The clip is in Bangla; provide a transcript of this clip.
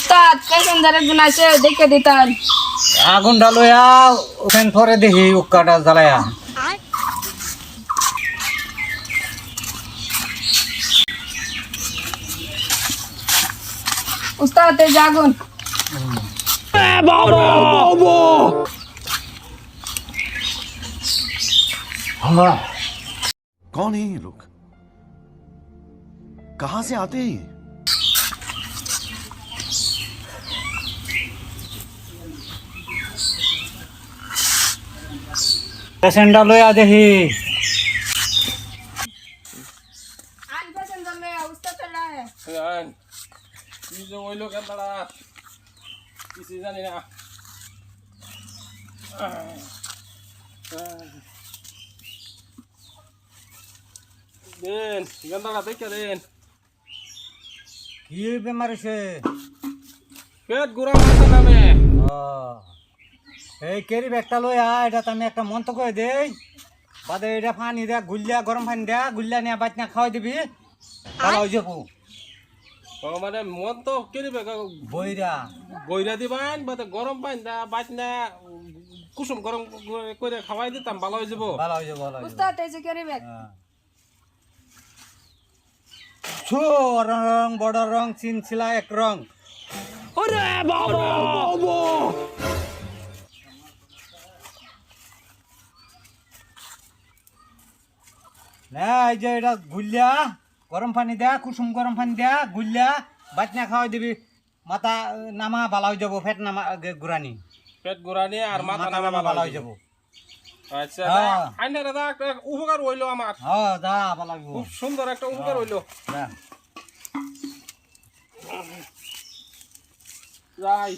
উস্তাদ প্যাসেঞ্জার একজন আছে দেখে দিতেন। আগুনটা লইয়া ওখান পরে দেখি উক্কাটা জ্বালায়া। উস্তাদ এই যে আগুন। कौन है ये लोग? कहां से आते हैं ये? পেশেন্টটা লইয়া দেখি। আন প্যাসেঞ্জার লয়ে উস্তাদ চলে আয়। কি যে ওই লোক দাঁড়া কিছু জানি না। দেন গন্দাটা দেখে দেন। কি বেমার হয়েছে? পেট গুড়া মাথা নামে। এই কেরি ব্যাগটা লইয়া, এটা আমি একটা মন্ত্র করে দেই, বাদে এটা পানি দেয়া গুলিয়া, গরম পানি দেয়া গুলিয়া নিয়ে বাতনা খাওয়াই দিবি, ভালো হয়ে যাবো। ও মানে মন তো কেরিবে বইরা বইরা দিবান বাদে গরম পানি দা বাতনা কুসুম গরম করে খাওয়াই দিতাম ভালো হয়ে যাবো। ভালো হয়ে যাবো, ভালো হয়ে যাবো। উস্তাদ এই যে ক্যারি ব্যাগ। ছোট রং বড় রং চিন ছিলা এক রং। না এই যে এটা গুলিয়া গরম পানি দেয়া, কুসুম গরম পানি দেয়া গুলিয়া বাতনা খাওয়াই দিবি, মাথা নামা ভালো হয়ে যাবো, পেট নামা গুরানি, পেট গুড়ানি আর মাথা নামা ভালো ভালো হয়ে যাবো। আচ্ছা হ্যাঁ। আইনা দাদা একটা উপকার হইলো আমার, হ্যাঁ যা ভালো লাগবো। খুব সুন্দর একটা উপকার হইলো। যা। যাই